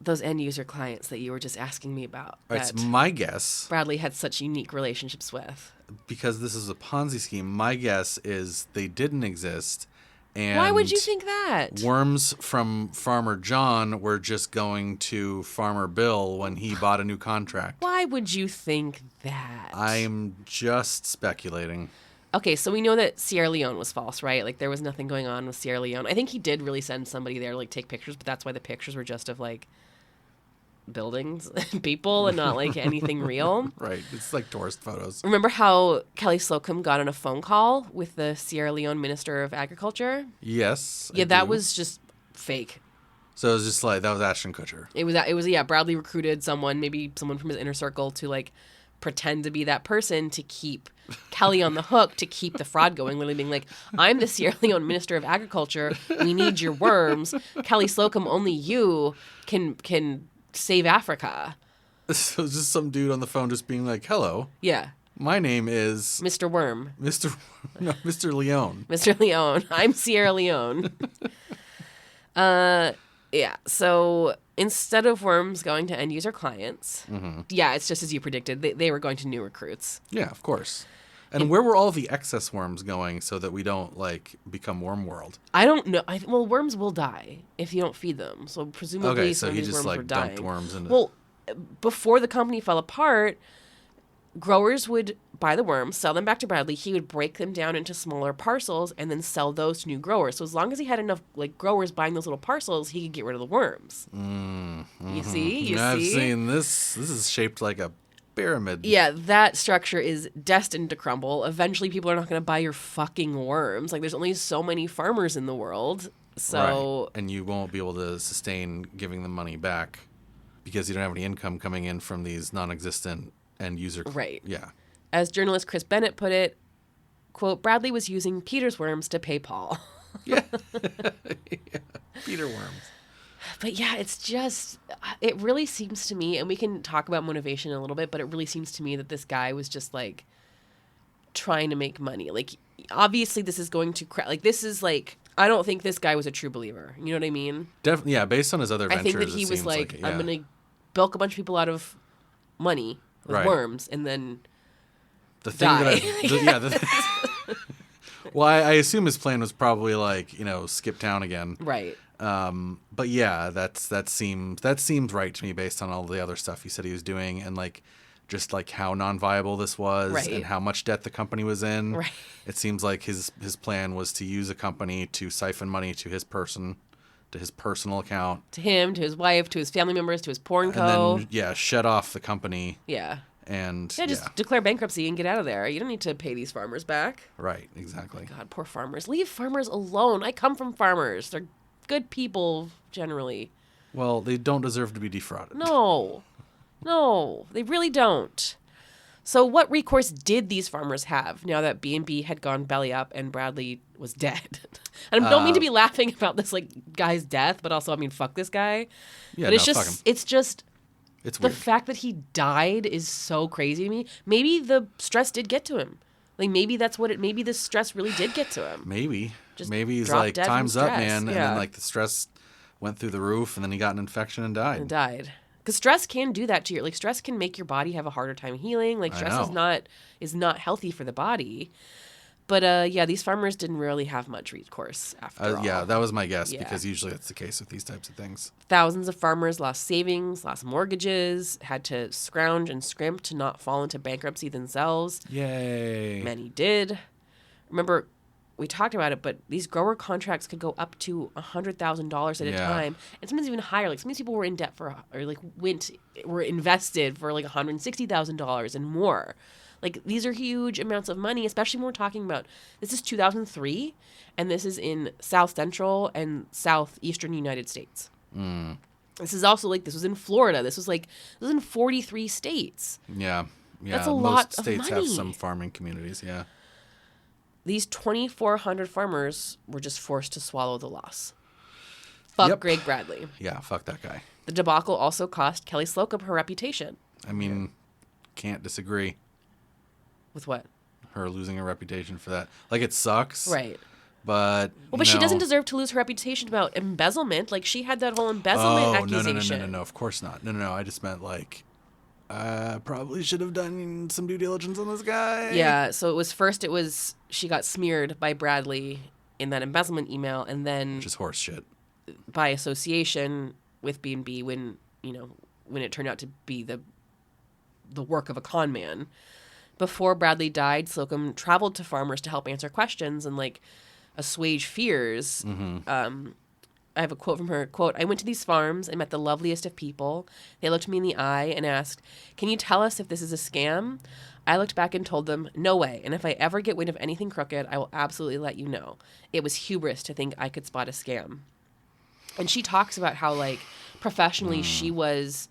those end user clients that you were just asking me about? It's my guess. Bradley had such unique relationships with. Because this is a Ponzi scheme, my guess is they didn't exist. And why would you think that? Worms from Farmer John were just going to Farmer Bill when he bought a new contract. Why would you think that? I'm just speculating. Okay, so we know that Sierra Leone was false, right? Like, there was nothing going on with Sierra Leone. I think he did really send somebody there to, like, take pictures, but that's why the pictures were just of, like, buildings and people and not, like, anything real. Right. It's like tourist photos. Remember how Kelly Slocum got on a phone call with the Sierra Leone Minister of Agriculture? Yes. Yeah, that was just fake. So it was just like, that was Ashton Kutcher. It was, Bradley recruited someone, maybe someone from his inner circle to, like, pretend to be that person to keep Kelly on the hook, to keep the fraud going, literally being like, I'm the Sierra Leone Minister of Agriculture. We need your worms. Kelly Slocum, only you can save Africa. So it's just some dude on the phone just being like, hello. Yeah. My name is... Mr. Worm. Mr. Leone. Mr. Leone. I'm Sierra Leone. Yeah. So instead of worms going to end user clients, it's just as you predicted. They were going to new recruits. Yeah, of course. And where were all the excess worms going so that we don't, like, become worm world? I don't know. Well, worms will die if you don't feed them. So presumably So some he of these just, worms like, were dying. dumped worms into... Well, before the company fell apart, growers would buy the worms, sell them back to Bradley. He would break them down into smaller parcels and then sell those to new growers. So as long as he had enough like growers buying those little parcels, he could get rid of the worms. You see? I've seen this. This is shaped like a pyramid. Yeah, that structure is destined to crumble. Eventually, people are not going to buy your fucking worms. Like, there's only so many farmers in the world. So, Right. And you won't be able to sustain giving them money back because you don't have any income coming in from these non-existent end user. Right. Yeah. As journalist Chris Bennett put it, quote, Bradley was using Peter's worms to pay Paul. Yeah. Yeah. Peter worms. But yeah, it's just, it really seems to me, and we can talk about motivation in a little bit, but it really seems to me that this guy was just like trying to make money. Like, obviously this is going to, like, this is like, I don't think this guy was a true believer. You know what I mean? Definitely. Yeah. Based on his other ventures, I think that he was like, I'm going to bilk a bunch of people out of money with worms and then the thing that well, I assume his plan was probably like, you know, skip town again. Right. But yeah, that seems right to me based on all the other stuff he said he was doing and like just like how non-viable this was and how much debt the company was in. Right. It seems like his plan was to use a company to siphon money to his personal account. To him, to his wife, to his family members, to his porn co. And then shut off the company. Yeah. And just declare bankruptcy and get out of there. You don't need to pay these farmers back. Right, exactly. God, poor farmers. Leave farmers alone. I come from farmers. They're good people, generally. Well, they don't deserve to be defrauded. No, they really don't. So what recourse did these farmers have now that B&B had gone belly up and Bradley was dead? And I don't mean to be laughing about this like guy's death, but also, I mean, fuck this guy. Yeah, but it's just... It's the weird. fact that he died is so crazy to me. Maybe the stress did get to him. Like, maybe that's what maybe the stress really did get to him. Maybe Just he's dropped like, dead from time's up, stress. man. Yeah. And then like the stress went through the roof and then he got an infection and died. Because stress can do that to you. Like, stress can make your body have a harder time healing. Like, stress is not healthy for the body. But these farmers didn't really have much recourse after all. Yeah, that was my guess because usually that's the case with these types of things. Thousands of farmers lost savings, lost mortgages, had to scrounge and scrimp to not fall into bankruptcy themselves. Yay. Many did. Remember, we talked about it, but these grower contracts could go up to $100,000 at a time, and sometimes even higher. Like, some of these people were in debt were invested for like $160,000 and more. Like, these are huge amounts of money, especially when we're talking about, this is 2003, and this is in South Central and Southeastern United States. This is also, like, this was in Florida. This was in 43 states. Yeah. That's a lot of money. Most states have some farming communities, yeah. These 2,400 farmers were just forced to swallow the loss. Fuck Greg Bradley. Yeah, fuck that guy. The debacle also cost Kelly Slocum her reputation. I mean, can't disagree. With what? Her losing her reputation for that. Like, it sucks. Right. But she doesn't deserve to lose her reputation about embezzlement. Like, she had that whole embezzlement accusation. No, of course not. No, I just meant, like, I probably should have done some due diligence on this guy. Yeah, so she got smeared by Bradley in that embezzlement email, and then... Which is horse shit. By association with B&B when it turned out to be the work of a con man. Before Bradley died, Slocum traveled to farmers to help answer questions and, like, assuage fears. I have a quote from her. Quote, I went to these farms and met the loveliest of people. They looked me in the eye and asked, can you tell us if this is a scam? I looked back and told them, no way. And if I ever get wind of anything crooked, I will absolutely let you know. It was hubris to think I could spot a scam. And she talks about how, like, professionally she was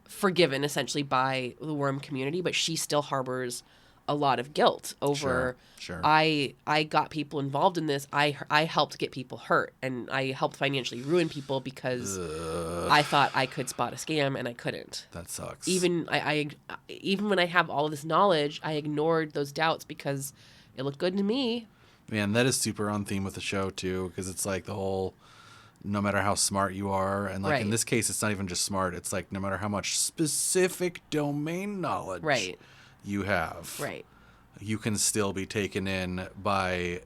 forgiven essentially by the worm community, but she still harbors a lot of guilt over Sure. I got people involved in this. I helped get people hurt, and I helped financially ruin people because I thought I could spot a scam and I couldn't. That sucks. Even when I have all of this knowledge, I ignored those doubts because it looked good to me. Man, that is super on theme with the show too, because it's like the whole no matter how smart you are, and like in this case it's not even just smart, it's like no matter how much specific domain knowledge you have. Right. you can still be taken in by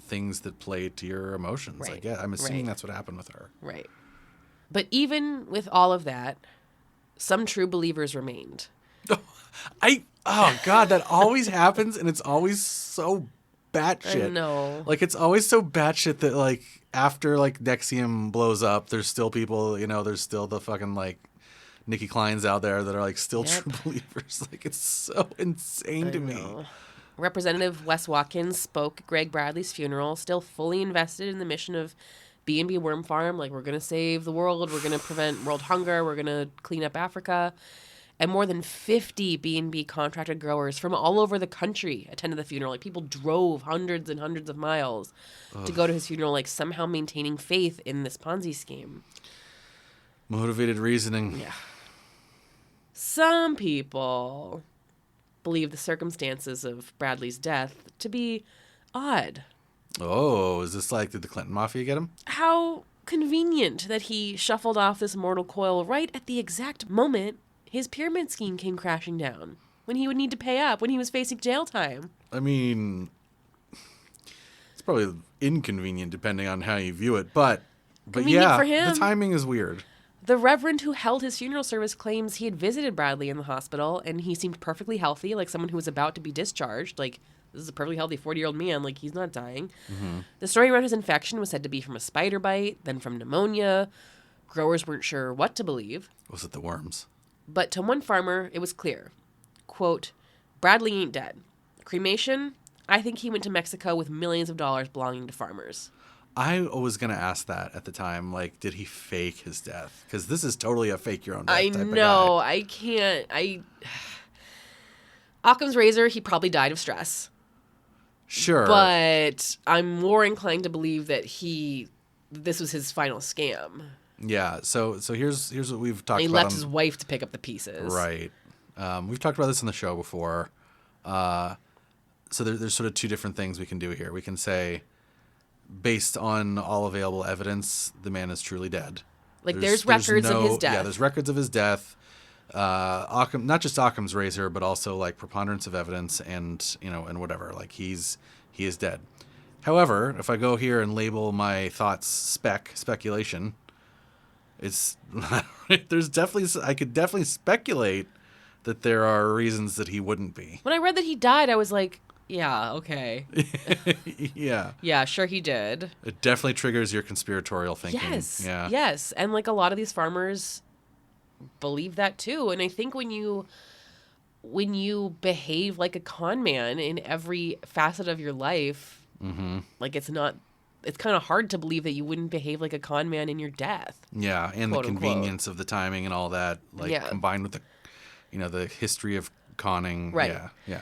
things that play to your emotions. Right. I guess. I'm assuming Right. that's what happened with her. Right. But even with all of that, some true believers remained. Oh God, that always happens, and it's always so batshit. I know. Like, it's always so batshit that, like, after, like, Nexium blows up, there's still people, there's still the fucking, like, Nikki Kleins out there that are, like, still true believers. Like, it's so insane to me. Representative Wes Watkins spoke at Greg Bradley's funeral, still fully invested in the mission of B&B Worm Farm. Like, we're going to save the world. We're going to prevent world hunger. We're going to clean up Africa. And more than 50 B&B contracted growers from all over the country attended the funeral. Like, people drove hundreds and hundreds of miles to go to his funeral, like, somehow maintaining faith in this Ponzi scheme. Motivated reasoning. Yeah. Some people believe the circumstances of Bradley's death to be odd. Oh, is this like, did the Clinton Mafia get him? How convenient that he shuffled off this mortal coil right at the exact moment his pyramid scheme came crashing down, when he would need to pay up, when he was facing jail time. I mean, it's probably inconvenient depending on how you view it, but Convenient yeah, for him. the timing is weird. The reverend who held his funeral service claims he had visited Bradley in the hospital, and he seemed perfectly healthy, like someone who was about to be discharged. Like, this is a perfectly healthy 40-year-old man. Like, he's not dying. Mm-hmm. The story around his infection was said to be from a spider bite, then from pneumonia. Growers weren't sure what to believe. Was it the worms? But to one farmer, it was clear. Quote, Bradley ain't dead. Cremation? I think he went to Mexico with millions of dollars belonging to farmers. I was going to ask that at the time. Like, did he fake his death? Because this is totally a fake your own death type of guy. I can't. Occam's razor, he probably died of stress. Sure. But I'm more inclined to believe that this was his final scam. Yeah, so here's what we've talked about. He left his wife to pick up the pieces. Right. We've talked about this in the show before. So there's sort of two different things we can do here. We can say, based on all available evidence, the man is truly dead. Like, there's records of his death. Yeah, there's records of his death. Occam, not just Occam's razor, but also, like, preponderance of evidence and, and whatever. Like, he is dead. However, if I go here and label my thoughts speculation, it's I could definitely speculate that there are reasons that he wouldn't be. When I read that he died, I was like, yeah, okay. Yeah. Yeah, sure he did. It definitely triggers your conspiratorial thinking. Yes. Yeah. Yes. And, like, a lot of these farmers believe that too. And I think when you behave like a con man in every facet of your life, mm-hmm. like, it's kind of hard to believe that you wouldn't behave like a con man in your death. Yeah, and quote, the convenience of the timing and all that, like, combined with the history of conning. Right. Yeah.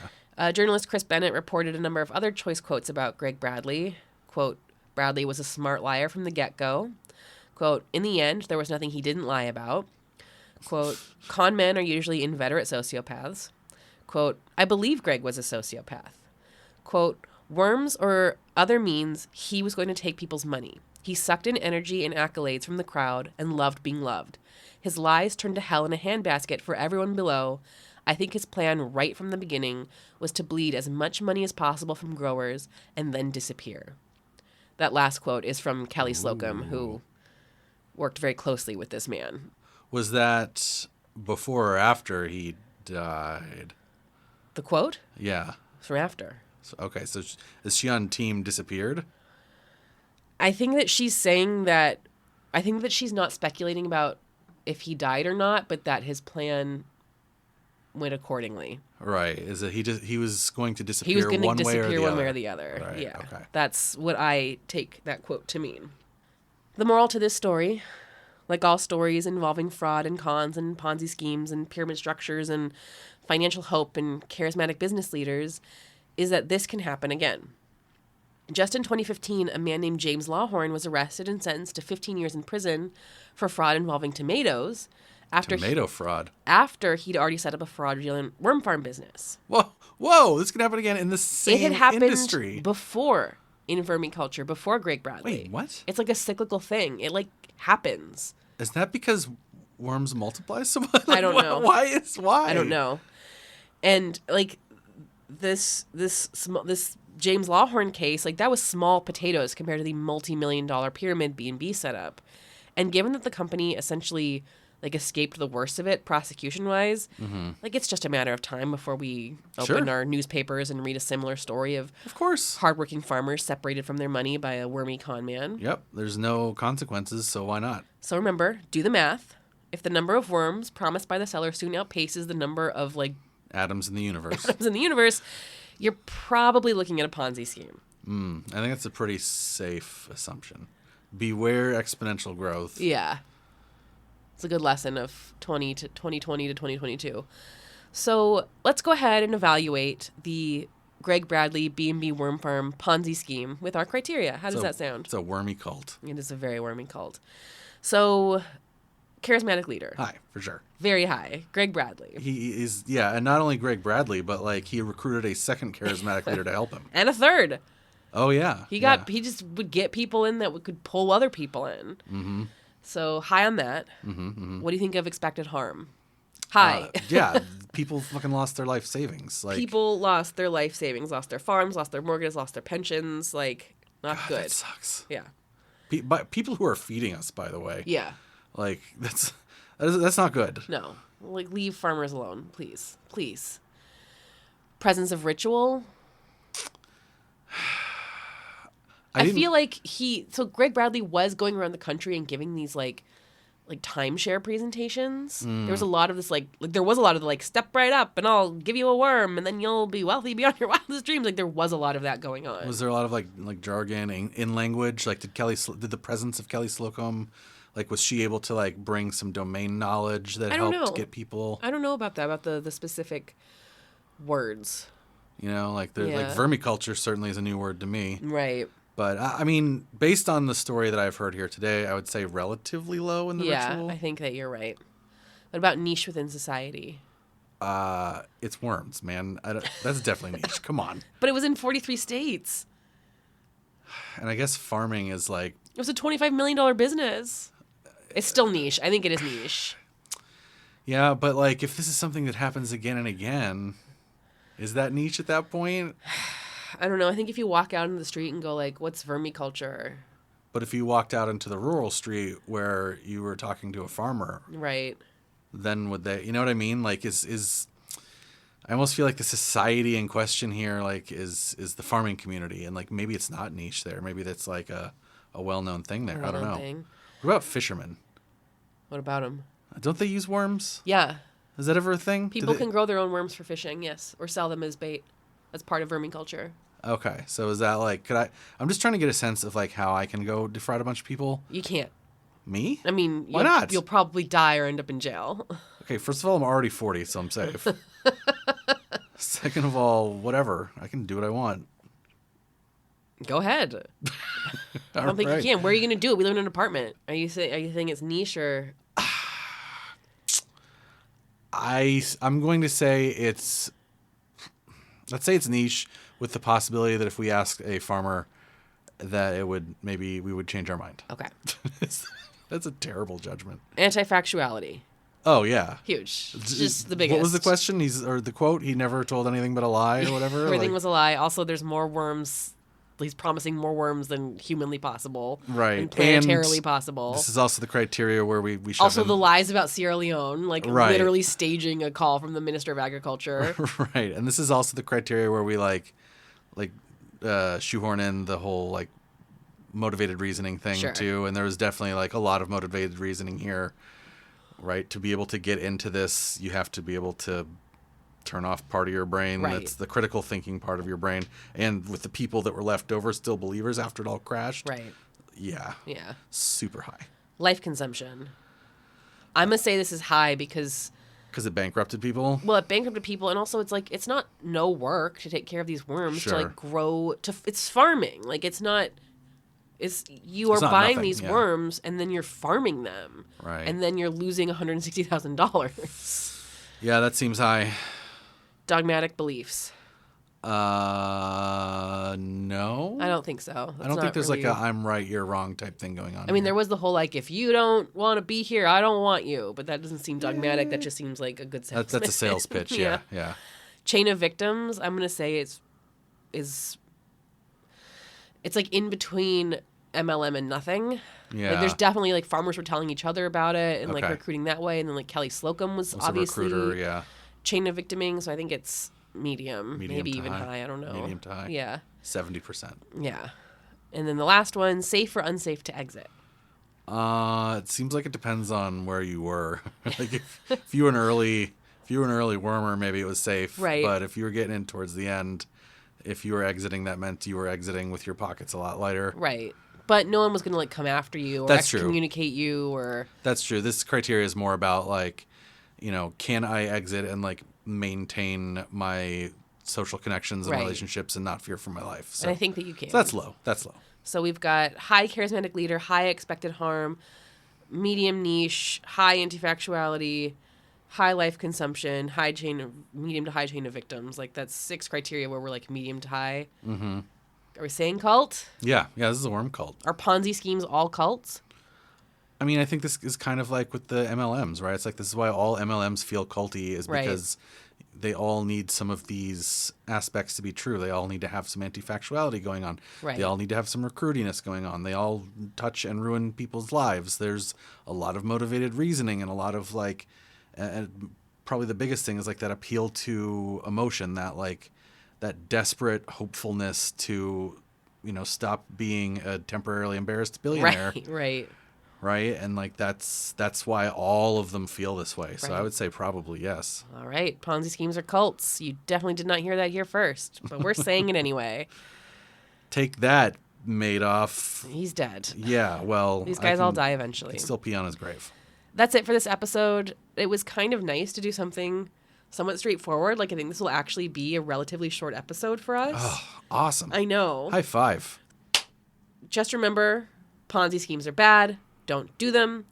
Journalist Chris Bennett reported a number of other choice quotes about Greg Bradley. Quote, Bradley was a smart liar from the get-go. Quote, in the end, there was nothing he didn't lie about. Quote, con men are usually inveterate sociopaths. Quote, I believe Greg was a sociopath. Quote, worms or other means, he was going to take people's money. He sucked in energy and accolades from the crowd and loved being loved. His lies turned to hell in a handbasket for everyone below. I think his plan right from the beginning was to bleed as much money as possible from growers and then disappear. That last quote is from Kelly Slocum, who worked very closely with this man. Was that before or after he died? The quote? Yeah. It's from after. So, okay, so is she on team disappeared? I think that she's saying that... I think that she's not speculating about if he died or not, but that his plan went accordingly. Right. Is that he was going to disappear? He was going to one disappear way one way or the other. Right. Yeah. Okay. That's what I take that quote to mean. The moral to this story, like all stories involving fraud and cons and Ponzi schemes and pyramid structures and financial hope and charismatic business leaders, is that this can happen again. Just in 2015, a man named James Lawhorn was arrested and sentenced to 15 years in prison for fraud involving tomatoes after fraud. After he'd already set up a fraudulent worm farm business. Whoa, this can happen again in the same industry. It had happened before in vermiculture, before Greg Bradley. Wait, what? It's like a cyclical thing. It, like, happens. Is that because worms multiply so much? I don't know. Why? I don't know. And, like, this James Lawhorn case, like that was small potatoes compared to the multi-million-dollar pyramid B&B setup. And given that the company essentially like escaped the worst of it prosecution-wise, like it's just a matter of time before we open our newspapers and read a similar story of course, hardworking farmers separated from their money by a wormy con man. Yep, there's no consequences, so why not? So remember, do the math. If the number of worms promised by the seller soon outpaces the number of like atoms in the universe, you're probably looking at a Ponzi scheme. I think that's a pretty safe assumption. Beware exponential growth. Yeah. It's a good lesson of 2020 to 2022. So let's go ahead and evaluate the Greg Bradley B&B Worm Farm Ponzi scheme with our criteria. How does that sound? It's a wormy cult. It is a very wormy cult. So, charismatic leader. High, for sure. Very high. Greg Bradley. He is, yeah, and not only Greg Bradley, but like he recruited a second charismatic leader to help him. And a third. Oh, yeah. He just would get people in that could pull other people in. Mm-hmm. So, high on that. What do you think of expected harm? High. Yeah, people fucking lost their life savings. Like people lost their life savings, lost their farms, lost their mortgages, lost their pensions. Like, not good. That sucks. Yeah. But people who are feeding us, by the way. Yeah. Like, that's not good. No. Like, leave farmers alone, please. Please. Presence of ritual. I feel like so Greg Bradley was going around the country and giving these like timeshare presentations. There was a lot of this there was a lot of the step right up and I'll give you a worm and then you'll be wealthy beyond your wildest dreams. Like there was a lot of that going on. Was there a lot of like jargon in language? Like did the presence of Kelly Slocum, like was she able to like bring some domain knowledge that helped get people? I don't know about that, about the specific words. You know, like vermiculture certainly is a new word to me. Right. But, I mean, based on the story that I've heard here today, I would say relatively low in the ritual. Yeah, I think that you're right. What about niche within society? It's worms, man. That's definitely niche. Come on. But it was in 43 states. And I guess farming is like... It was a $25 million business. It's still niche. I think it is niche. Yeah, but, like, if this is something that happens again and again, is that niche at that point? I don't know. I think if you walk out into the street and go like, what's vermiculture? But if you walked out into the rural street where you were talking to a farmer, right? Then would they, you know what I mean? Like is I almost feel like the society in question here, like is the farming community. And like, maybe it's not niche there. Maybe that's like a well-known thing there. I don't know. What about fishermen? What about them? Don't they use worms? Yeah. Is that ever a thing? People can grow their own worms for fishing, yes. Or sell them as bait. That's part of vermiculture. Okay, so is that like, I'm just trying to get a sense of like how I can go defraud a bunch of people. You can't. Me? I mean, why not? You'll probably die or end up in jail. Okay, first of all, I'm already 40, so I'm safe. Second of all, whatever. I can do what I want. Go ahead. I don't think you can. Where are you going to do it? We live in an apartment. Are you saying it's niche or? I'm going to say it's. Let's say it's niche with the possibility that if we asked a farmer that we would change our mind. Okay. That's a terrible judgment. Anti-factuality. Oh, yeah. Huge. Just the biggest. What was the question? The quote? He never told anything but a lie or whatever? Everything was a lie. Also, there's more worms. He's promising more worms than humanly possible. Right. And planetarily possible. This is also the criteria where we shove also the lies about Sierra Leone, literally staging a call from the Minister of Agriculture. Right. And this is also the criteria where we shoehorn in the whole motivated reasoning thing too. And there was definitely a lot of motivated reasoning here, right? To be able to get into this, you have to be able to turn off part of your brain. Right. That's the critical thinking part of your brain. And with the people that were left over still believers after it all crashed. Right. Yeah. Yeah. Super high. Life consumption. I'm going to say this is high because it bankrupted people? Well, it bankrupted people, and also it's not no work to take care of these worms, to grow, it's farming. You are buying these worms, and then you're farming them. Right. And then you're losing $160,000. Yeah, that seems high. Dogmatic beliefs. No. I don't think so. I don't think there's a I'm right, you're wrong type thing going on. I mean, there was the whole if you don't want to be here, I don't want you. But that doesn't seem dogmatic. That just seems like a good sales pitch. That's a sales pitch, yeah. Chain of victims, I'm going to say it's like in between MLM and nothing. Yeah. Like, there's definitely like farmers were telling each other about it and like Okay. recruiting that way. And then like Kelly Slocum was a obviously recruiter, yeah. chain of victiming. So I think it's medium maybe to even high. high. I don't know. Medium to high. Yeah. 70%. Yeah. And then the last one, safe or unsafe to exit. It seems like it depends on where you were. Like if you were an early wormer, maybe it was safe. Right. But if you were getting in towards the end, if you were exiting, that meant you were exiting with your pockets a lot lighter. Right. But no one was going to like come after you or That's true. excommunicate you or. That's true. This criteria is more about like, can I exit and like maintain my social connections and Right. relationships and not fear for my life. So, And I think that you can. so that's low. That's low. So we've got high charismatic leader, high expected harm, medium niche, high anti-factuality, high life consumption, medium to high chain of victims. Like that's 6 criteria where we're like medium to high. Mm-hmm. Are we saying cult? Yeah. This is a worm cult. Are Ponzi schemes all cults? I mean, I think this is kind of like with the MLMs, right? It's like this is why all MLMs feel culty is Right. because they all need some of these aspects to be true. They all need to have some anti-factuality going on. Right. They all need to have some recruitiness going on. They all touch and ruin people's lives. There's a lot of motivated reasoning and a lot of like, and probably the biggest thing is like that appeal to emotion, that desperate hopefulness to, stop being a temporarily embarrassed billionaire. Right. Right? And like that's why all of them feel this way. So Right. I would say probably yes. All right. Ponzi schemes are cults. You definitely did not hear that here first, but we're saying it anyway. Take that, Madoff. He's dead. Yeah, well, These guys all die eventually. Can still pee on his grave. That's it for this episode. It was kind of nice to do something somewhat straightforward. Like, I think this will actually be a relatively short episode for us. Oh, awesome. I know. High five. Just remember, Ponzi schemes are bad. Don't do them.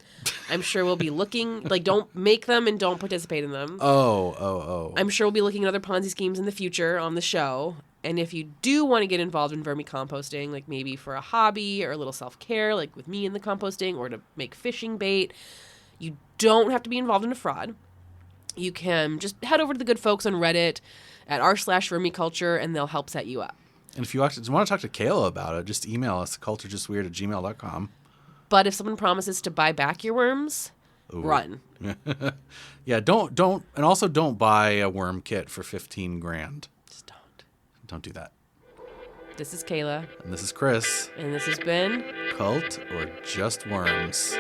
I'm sure we'll be looking, like, don't make them and don't participate in them. Oh. I'm sure we'll be looking at other Ponzi schemes in the future on the show. And if you do want to get involved in vermicomposting, like maybe for a hobby or a little self-care, like with me in the composting, or to make fishing bait, you don't have to be involved in a fraud. You can just head over to the good folks on Reddit at r/vermiculture, and they'll help set you up. And if you want to talk to Kayla about it, just email us, culturejustweird@gmail.com. But if someone promises to buy back your worms, Ooh. run. Yeah, don't, and also don't buy a worm kit for $15,000. Just don't. Don't do that. This is Kayla. And this is Chris. And this has been Cult or Just Worms.